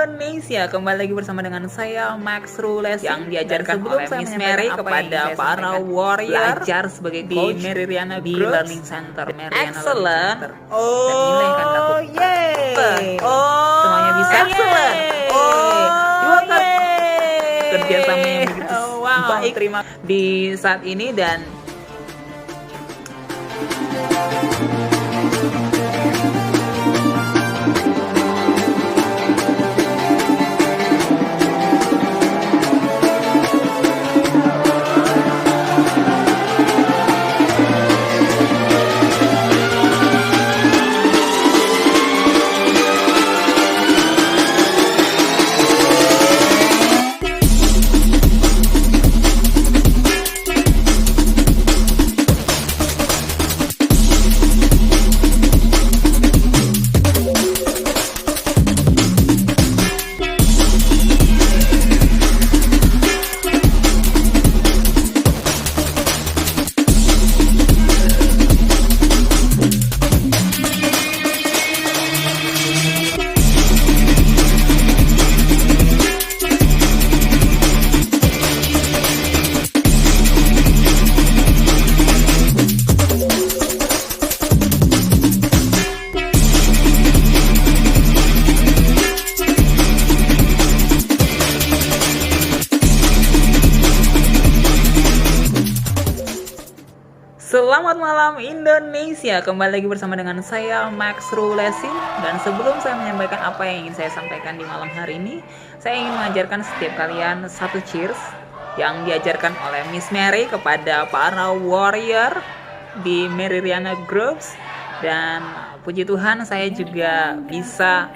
Indonesia. Kembali lagi bersama dengan saya Max Rules yang diajarkan oleh Miss Mary kepada para warrior belajar sebagai coach di Meridiana di Learning Center. Excellent. Oh, yeay. Oh, semuanya bisa. Excellent. Oh, dua kali kerja sama yang begitu baik. Terima di saat ini dan selamat malam Indonesia. Kembali lagi bersama dengan saya Max Rulesi. Dan sebelum saya menyampaikan apa yang ingin saya sampaikan di malam hari ini, saya ingin mengajarkan setiap kalian satu cheers yang diajarkan oleh Miss Mary kepada para warrior di Meridiana Groups. Dan puji Tuhan saya juga bisa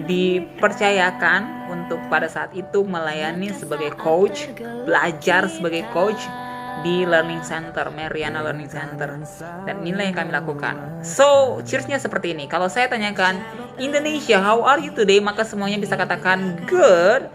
dipercayakan untuk pada saat itu melayani sebagai coach, belajar sebagai coach di Learning Center, Meridiana Learning Center. Dan inilah yang kami lakukan. So, cheersnya seperti ini. Kalau saya tanyakan, Indonesia, how are you today? Maka semuanya bisa katakan good,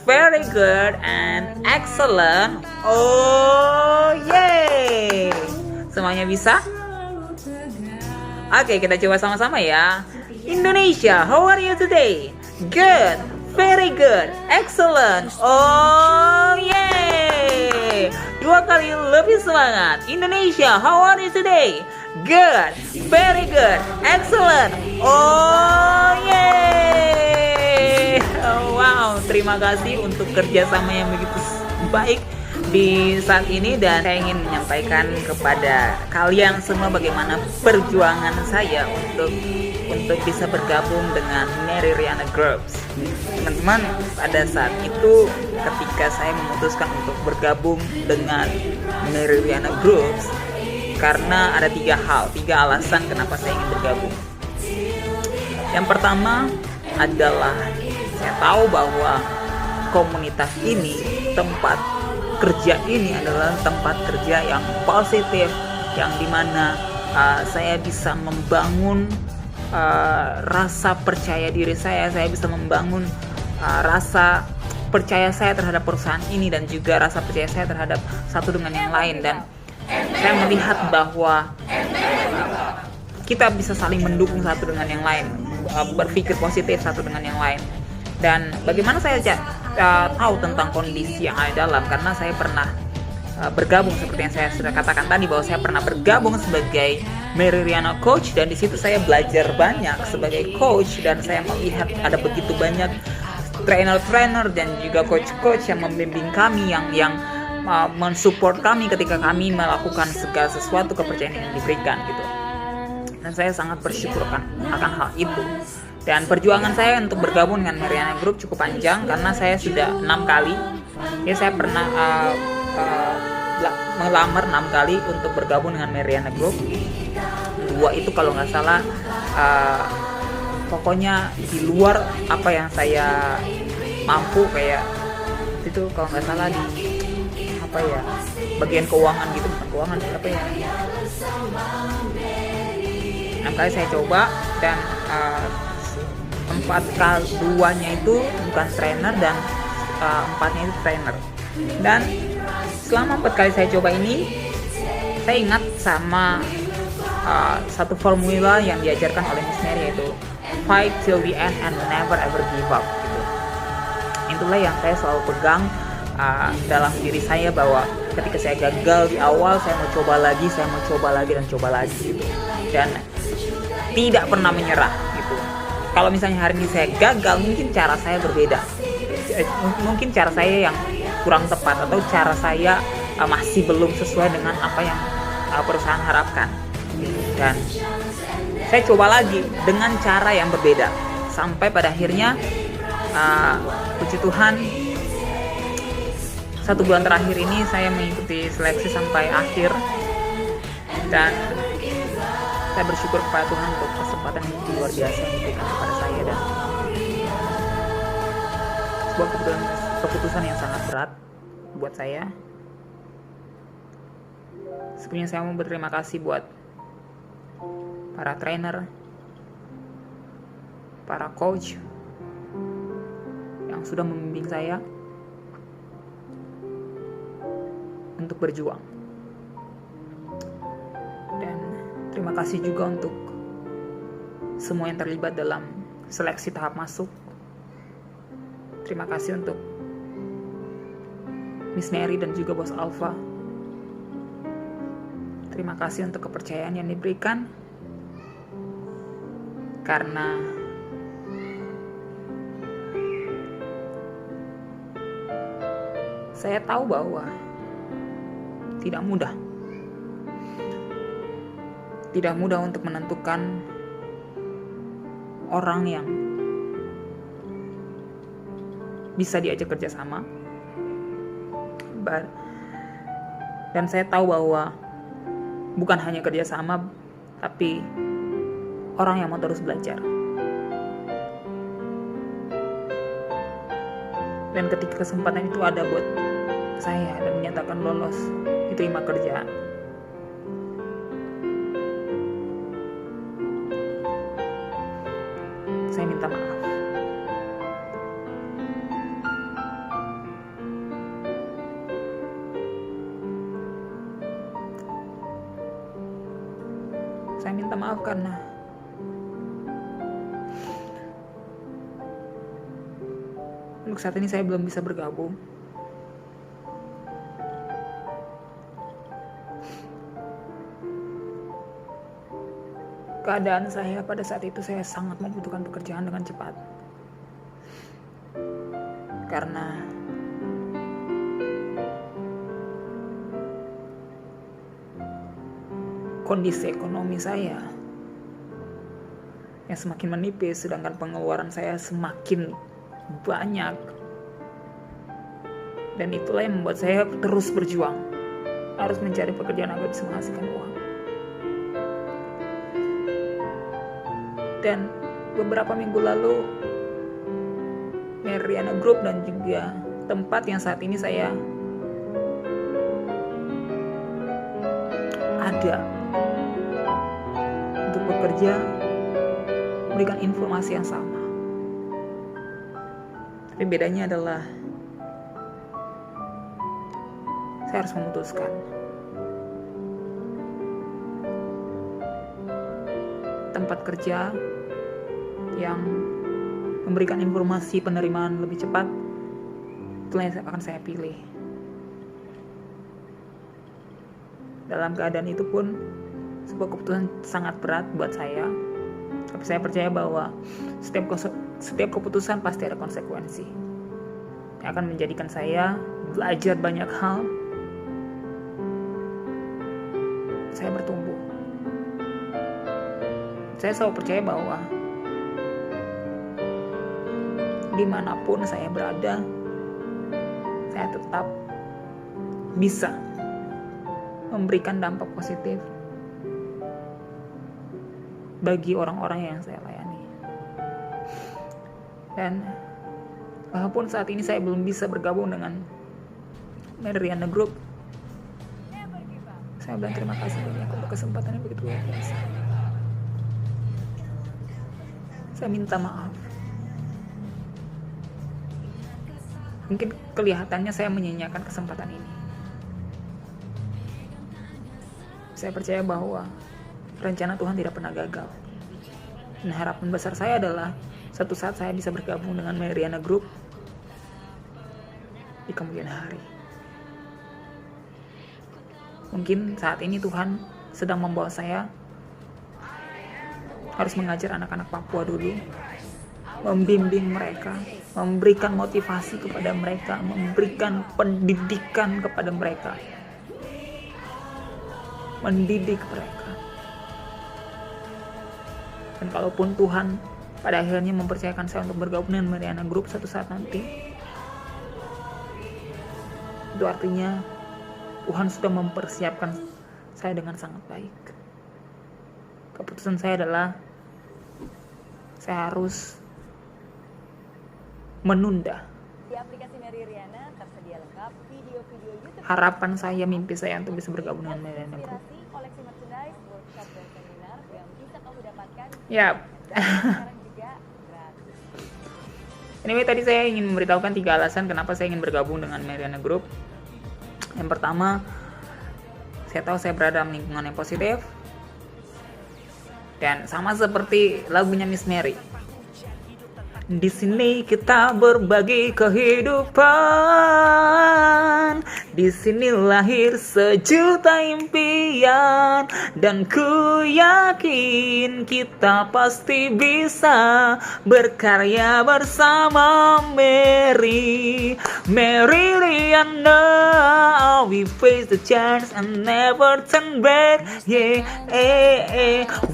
very good, and excellent. Oh, yay! Semuanya bisa? Oke, kita coba sama-sama ya. Indonesia, how are you today? Good, very good, excellent. Oh, yay! Dua kali lebih semangat. Indonesia, how are you today? Good, very good, excellent. Oh, yay! Oh, wow, terima kasih untuk kerjasama yang begitu baik di saat ini. Dan saya ingin menyampaikan kepada kalian semua bagaimana perjuangan saya untuk bisa bergabung dengan Meridiana Groups. Teman-teman, pada saat itu ketika saya memutuskan untuk bergabung dengan Meridiana Groups, karena ada tiga alasan kenapa saya ingin bergabung. Yang pertama adalah saya tahu bahwa komunitas ini, tempat kerja ini adalah tempat kerja yang positif, yang dimana saya bisa membangun rasa percaya diri saya bisa membangun rasa percaya saya terhadap perusahaan ini, dan juga rasa percaya saya terhadap satu dengan yang lain. Dan saya melihat bahwa kita bisa saling mendukung satu dengan yang lain, berpikir positif satu dengan yang lain. Dan bagaimana saya tahu tentang kondisi yang ada dalam, karena saya pernah bergabung, seperti yang saya sudah katakan tadi, bahwa saya pernah bergabung sebagai Meridiana Coach, dan di situ saya belajar banyak sebagai coach, dan saya melihat ada begitu banyak trainer-trainer dan juga coach-coach yang membimbing kami, yang mensupport kami ketika kami melakukan segala sesuatu kepercayaan yang diberikan gitu. Dan saya sangat bersyukur akan hal itu. Dan perjuangan saya untuk bergabung dengan Meridiana Group cukup panjang, karena saya sudah 6 kali. Ya, saya pernah melamar 6 kali untuk bergabung dengan Meridiana Group. 2 itu kalau nggak salah pokoknya di luar apa yang saya mampu, kayak itu kalau nggak salah di apa ya, bagian keuangan gitu, bukan keuangan, apa ya, 6 kali saya coba. Dan 2-nya itu bukan trainer, dan 4-nya itu trainer. Dan selama 4 kali saya coba ini, saya ingat sama satu formula yang diajarkan oleh Miss Mary, yaitu fight till the end and never ever give up gitu. Itulah yang saya selalu pegang dalam diri saya, bahwa ketika saya gagal di awal, saya mau coba lagi dan coba lagi gitu, dan tidak pernah menyerah gitu. Kalau misalnya hari ini saya gagal, mungkin cara saya berbeda, mungkin cara saya yang kurang tepat, atau cara saya masih belum sesuai dengan apa yang perusahaan harapkan gitu. Dan saya coba lagi dengan cara yang berbeda, sampai pada akhirnya puji Tuhan 1 bulan terakhir ini saya mengikuti seleksi sampai akhir, dan saya bersyukur kepada Tuhan untuk kesempatan yang luar biasa yang diberikan kepada saya, dan sebuah keputusan yang sangat berat buat saya. Sebelumnya saya mau berterima kasih buat para trainer, para coach yang sudah membimbing saya untuk berjuang. Dan terima kasih juga untuk semua yang terlibat dalam seleksi tahap masuk. Terima kasih untuk Miss Mary dan juga Bos Alpha. Terima kasih untuk kepercayaan yang diberikan, karena saya tahu bahwa tidak mudah untuk menentukan orang yang bisa diajak kerjasama. Dan saya tahu bahwa bukan hanya kerjasama, tapi orang yang mau terus belajar. Dan ketika kesempatan itu ada buat saya dan menyatakan lolos, diterima kerja, saya minta maaf. Saya minta maaf karena untuk saat ini saya belum bisa bergabung. Keadaan saya pada saat itu, saya sangat membutuhkan pekerjaan dengan cepat. Karena kondisi ekonomi saya yang semakin menipis, sedangkan pengeluaran saya semakin banyak. Dan itulah yang membuat saya terus berjuang, harus mencari pekerjaan agar bisa menghasilkan uang. Dan beberapa minggu lalu, Mariana Group dan juga tempat yang saat ini saya ada untuk bekerja, memberikan informasi yang sama. Tapi bedanya adalah saya harus memutuskan. Tempat kerja yang memberikan informasi penerimaan lebih cepat, itulah yang akan saya pilih. Dalam keadaan itu pun sebuah keputusan sangat berat buat saya, tapi saya percaya bahwa setiap keputusan pasti ada konsekuensi yang akan menjadikan saya belajar banyak hal. Saya bertumbuh. Saya selalu percaya bahwa dimanapun saya berada, saya tetap bisa memberikan dampak positif bagi orang-orang yang saya layani. Dan walaupun saat ini saya belum bisa bergabung dengan Mariana Group, saya bilang terima kasih banyak untuk kesempatan yang begitu luar biasa. Saya minta maaf. Mungkin kelihatannya saya menyanyiakan kesempatan ini. Saya percaya bahwa rencana Tuhan tidak pernah gagal. Dan harapan besar saya adalah satu saat saya bisa bergabung dengan Mariana Group di kemudian hari. Mungkin saat ini Tuhan sedang membawa saya harus mengajar anak-anak Papua dulu, membimbing mereka, memberikan motivasi kepada mereka, memberikan pendidikan kepada mereka, mendidik mereka. Dan kalaupun Tuhan pada akhirnya mempercayakan saya untuk bergabung dengan Mariana Group suatu saat nanti, itu artinya Tuhan sudah mempersiapkan saya dengan sangat baik. Keputusan saya adalah saya harus menunda. Di aplikasi Mary Riana tersedia lengkap video-video YouTube. Harapan saya, mimpi saya untuk bisa bergabung dengan Mariana Group. Koleksi merchandise, workshop dan seminar yang bisa kamu dapatkan. Yap. Sekarang juga gratis. Anyway, tadi saya ingin memberitahukan 3 alasan kenapa saya ingin bergabung dengan Mariana Group. Yang pertama, saya tahu saya berada dalam lingkungan yang positif. Dan sama seperti lagunya Miss Mary. Di sini kita berbagi kehidupan. Di sini lahir sejuta impian. Dan ku yakin kita pasti bisa berkarya bersama Mary. Mary Riana, we face the chance and never turn back. Yeah,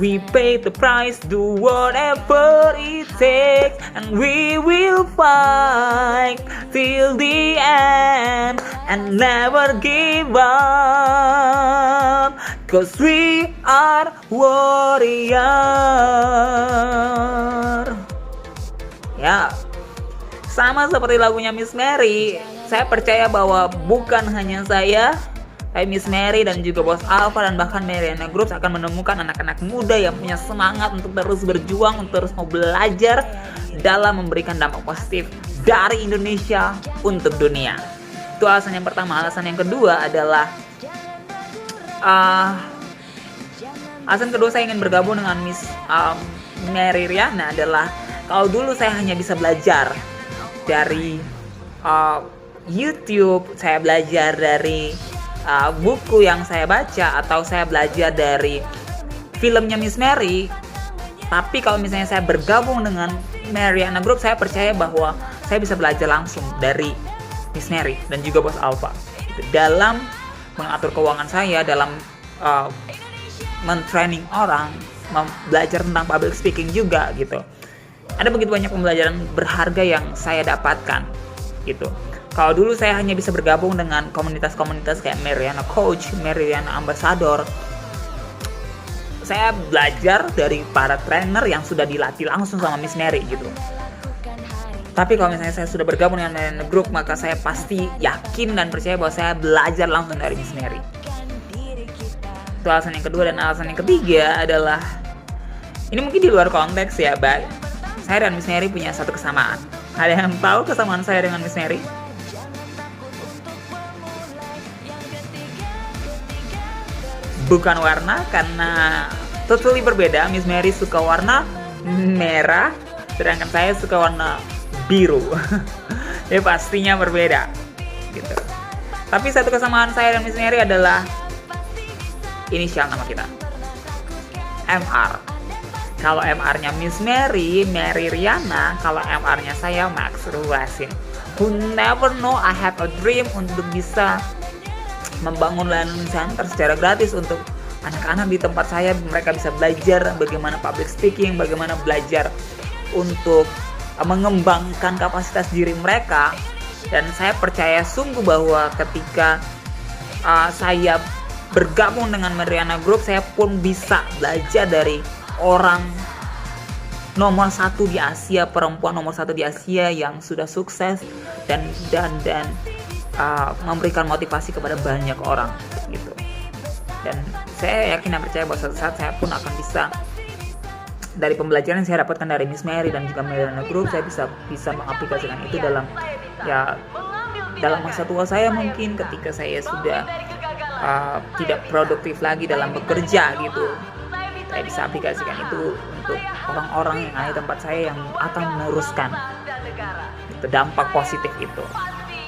we pay the price, do whatever it takes. And we will fight till the end and never give up, 'cause we are warrior. Ya, sama seperti lagunya Miss Mary, saya percaya bahwa bukan hanya saya, tapi Miss Mary dan juga Bos Alpha dan bahkan Mariana Group akan menemukan anak-anak muda yang punya semangat untuk terus berjuang, untuk terus mau belajar dalam memberikan dampak positif dari Indonesia untuk dunia. Itu alasan yang pertama. Alasan yang kedua adalah alasan kedua saya ingin bergabung dengan Miss Mary Riana adalah kalau dulu saya hanya bisa belajar dari YouTube, saya belajar dari buku yang saya baca, atau saya belajar dari filmnya Miss Mary. Tapi kalau misalnya saya bergabung dengan Mariana Group, saya percaya bahwa saya bisa belajar langsung dari Miss Mary dan juga Bos Alpha dalam mengatur keuangan saya, dalam mentraining orang, belajar tentang public speaking juga gitu. Ada begitu banyak pembelajaran berharga yang saya dapatkan gitu. Kalau dulu saya hanya bisa bergabung dengan komunitas-komunitas kayak Mariana Coach, Mariana Ambassador. Saya belajar dari para trainer yang sudah dilatih langsung sama Miss Mary gitu. Tapi kalau misalnya saya sudah bergabung dengan Mariana Group, maka saya pasti yakin dan percaya bahwa saya belajar langsung dari Miss Mary. Itu alasan yang kedua. Dan alasan yang ketiga adalah, ini mungkin di luar konteks ya, Mbak. Saya dan Miss Mary punya satu kesamaan. Ada yang tahu kesamaan saya dengan Miss Mary? Bukan warna, karena totally berbeda. Miss Mary suka warna merah, sedangkan saya suka warna biru. Ya pastinya berbeda gitu. Tapi satu kesamaan saya dan Miss Mary adalah inisial nama kita, MR. Kalau MR-nya Miss Mary, Mary Riana. Kalau MR-nya saya, Max Ruasin. Who never know I have a dream untuk bisa membangun layanan center secara gratis untuk anak-anak di tempat saya. Mereka bisa belajar bagaimana public speaking, bagaimana belajar untuk mengembangkan kapasitas diri mereka. Dan saya percaya sungguh bahwa ketika saya bergabung dengan Mariana Group, saya pun bisa belajar dari orang nomor 1 di Asia, perempuan nomor 1 di Asia yang sudah sukses dan memberikan motivasi kepada banyak orang gitu. Dan saya yakin dan percaya bahwa suatu saat saya pun akan bisa, dari pembelajaran yang saya dapatkan dari Miss Mary dan juga Mariana Group, saya bisa mengaplikasikan itu dalam masa tua saya, mungkin ketika saya sudah tidak produktif lagi dalam bekerja gitu. Saya bisa aplikasikan itu untuk orang-orang yang ada di tempat saya yang akan meneruskan itu dampak positif itu.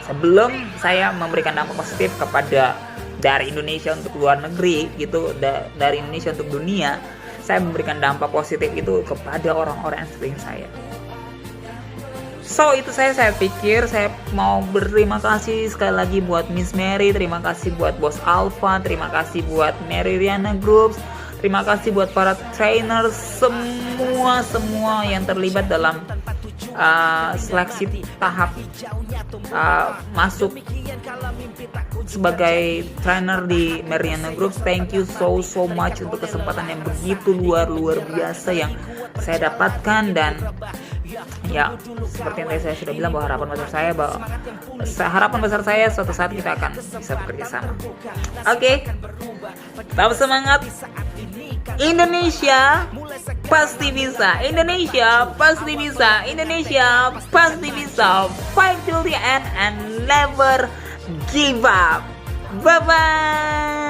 sebelum saya memberikan dampak positif kepada dari Indonesia untuk luar negeri gitu, dari Indonesia untuk dunia, saya memberikan dampak positif itu kepada orang-orang yang seperti saya. So itu saya pikir saya mau berterima kasih sekali lagi buat Miss Mary, terima kasih buat Bos Alpha, terima kasih buat Mary Riana Groups, terima kasih buat para trainer, semua yang terlibat dalam seleksi tahap masuk sebagai trainer di Mariana Groups. Thank you so much untuk kesempatan yang begitu luar biasa yang saya dapatkan. Dan ya, seperti yang tadi saya sudah bilang bahwa harapan besar saya suatu saat kita akan bisa bekerja sama. Oke, tetap semangat. Indonesia pasti bisa. Indonesia pasti bisa. Indonesia pasti bisa. Fight till the end and never give up. Bye bye.